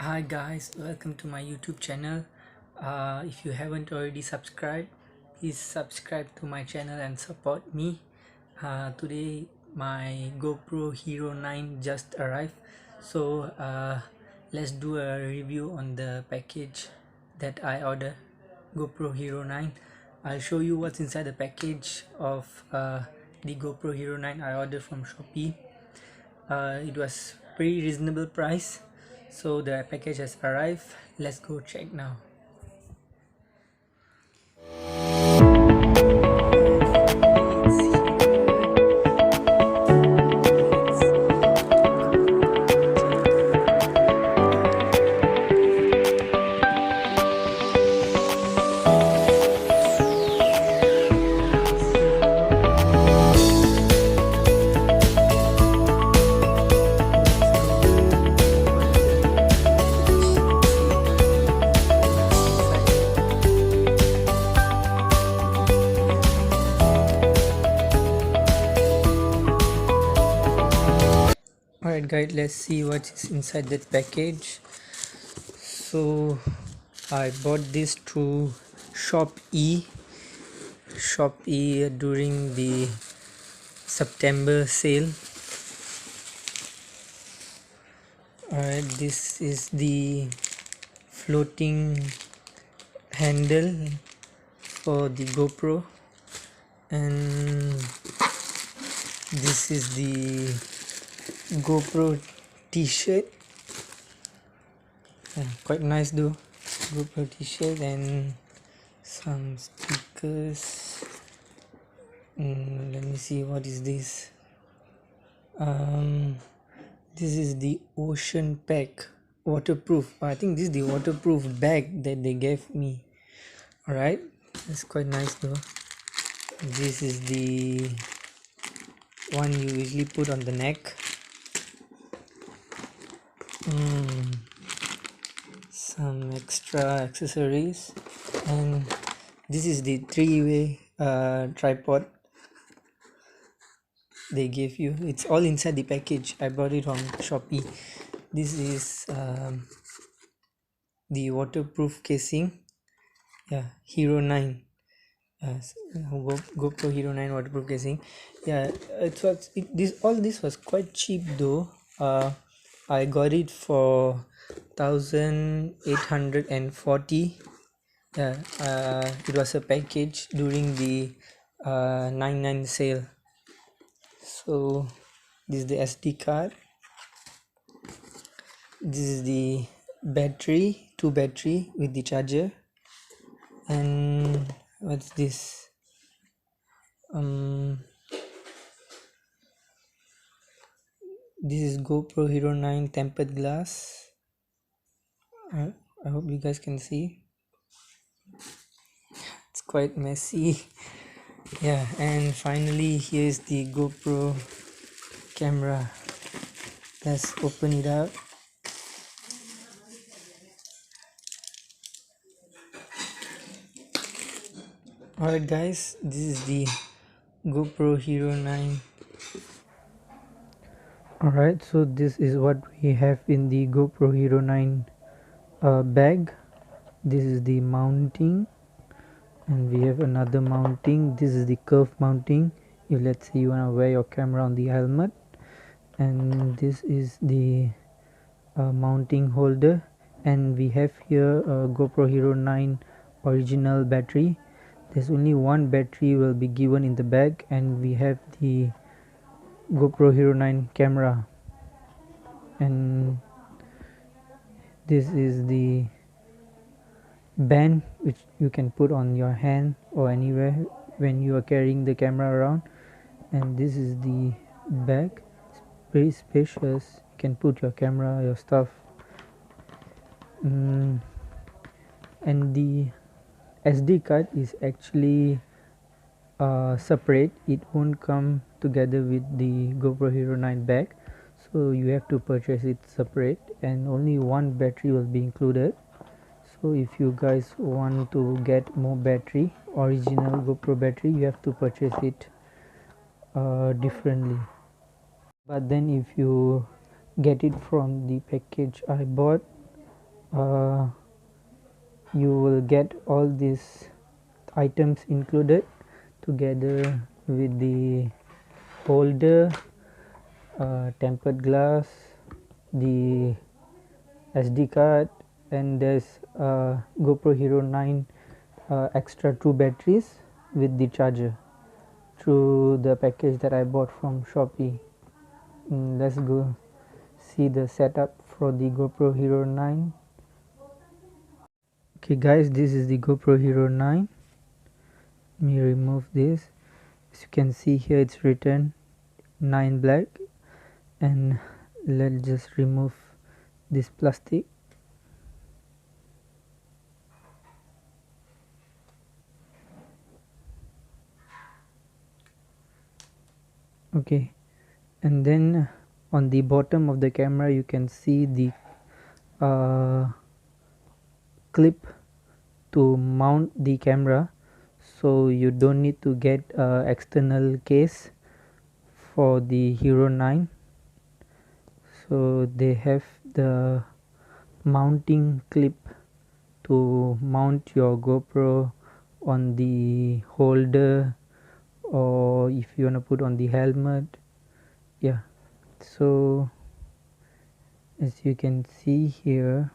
Hi guys, welcome to my YouTube channel. If you haven't already subscribed, please subscribe to my channel and support me. Today my GoPro Hero 9 just arrived, so let's do a review on the package that I ordered. GoPro Hero 9. I'll show you what's inside the package of the GoPro Hero 9 I ordered from Shopee. It was pretty reasonable price, so the package has arrived. Let's go check now. Alright guys, let's see what is inside that package. So I bought this through Shopee during the September sale. Alright, this is the floating handle for the GoPro, and this is the GoPro t-shirt. Quite nice though. GoPro t-shirt and some stickers. Let me see, what is this? This is the ocean pack, waterproof. I think this is the waterproof bag that they gave me. Alright, that's quite nice though. This is the one you usually put on the neck. Some extra accessories, and this is the three-way tripod they gave you. It's all inside the package. I bought it on Shopee. This is the waterproof casing. Hero 9. GoPro Hero 9 waterproof casing. All this was quite cheap though. I got it for 1840. It was a package during the 99 sale. So this is the SD card. This is the battery, two battery with the charger. And what's this? This is GoPro Hero 9 tempered glass. I hope you guys can see. It's quite messy. And finally, here's the GoPro camera. Let's open it up. Alright guys, this is the GoPro Hero 9. Alright, so this is what we have in the GoPro Hero 9 bag. This is the mounting, and we have another mounting. This is the curve mounting if let's say you want to wear your camera on the helmet, and this is the mounting holder. And we have here a GoPro Hero 9 original battery. There's only one battery will be given in the bag, and we have the GoPro Hero 9 camera, and this is the band which you can put on your hand or anywhere when you are carrying the camera around. And this is the bag. It's very spacious. You can put your camera, your stuff. And the SD card is actually separate. It won't come together with the GoPro Hero 9 bag, so you have to purchase it separate, and only one battery will be included. So if you guys want to get more battery, original GoPro battery, you have to purchase it differently. But then if you get it from the package I bought, you will get all these items included together with the holder, tempered glass, the SD card, and there's GoPro Hero 9 extra 2 batteries with the charger through the package that I bought from Shopee. Let's go see the setup for the GoPro Hero 9. Okay guys, this is the GoPro Hero 9. Let me remove this. As you can see here, it's written 9 Black, and let's just remove this plastic. Okay, and then on the bottom of the camera you can see the clip to mount the camera, so you don't need to get external case for the Hero 9. So they have the mounting clip to mount your GoPro on the holder, or if you want to put on the helmet. Yeah, so as you can see here,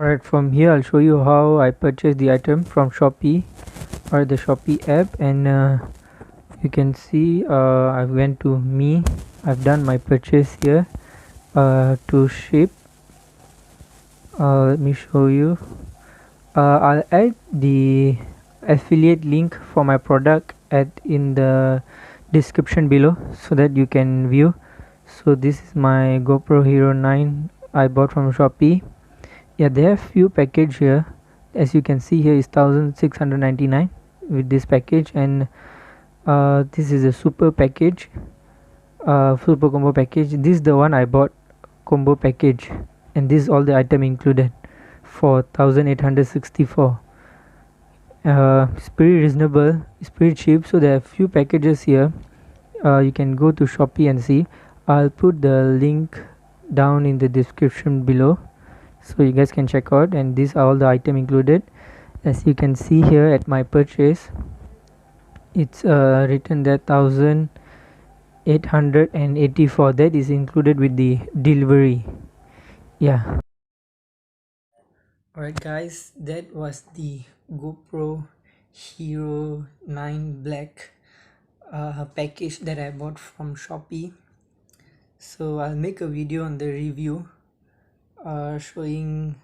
alright, from here I'll show you how I purchased the item from Shopee or the Shopee app. And you can see I went to me, I've done my purchase here to ship. Let me show you. I'll add the affiliate link for my product in the description below so that you can view. So this is my GoPro Hero 9 I bought from Shopee. Yeah, they have few package here. As you can see here is 1699 with this package, and this is a super package, super combo package. This is the one I bought, combo package, and this is all the item included for 1864. It's pretty reasonable, it's pretty cheap. So there are few packages here. You can go to Shopee and see. I'll put the link down in the description below so you guys can check out. And these are all the item included. As you can see here at my purchase, it's written that 1884, that is included with the delivery. Yeah. Alright guys, that was the GoPro Hero 9 Black package that I bought from Shopee. So I'll make a video on the review showing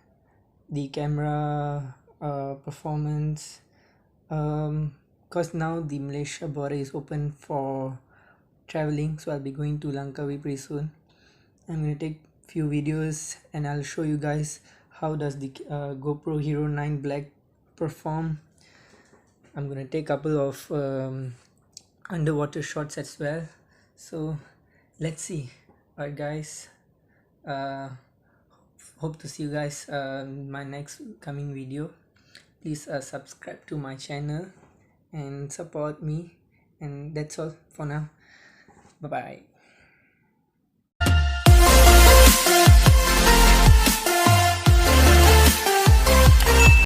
the camera performance, because now the Malaysia border is open for traveling, so I'll be going to Langkawi pretty soon. I'm gonna take few videos and I'll show you guys how does the GoPro Hero 9 Black perform. I'm gonna take a couple of underwater shots as well, so let's see. Alright guys, hope to see you guys in my next coming video. Please subscribe to my channel and support me, and that's all for now. Bye bye.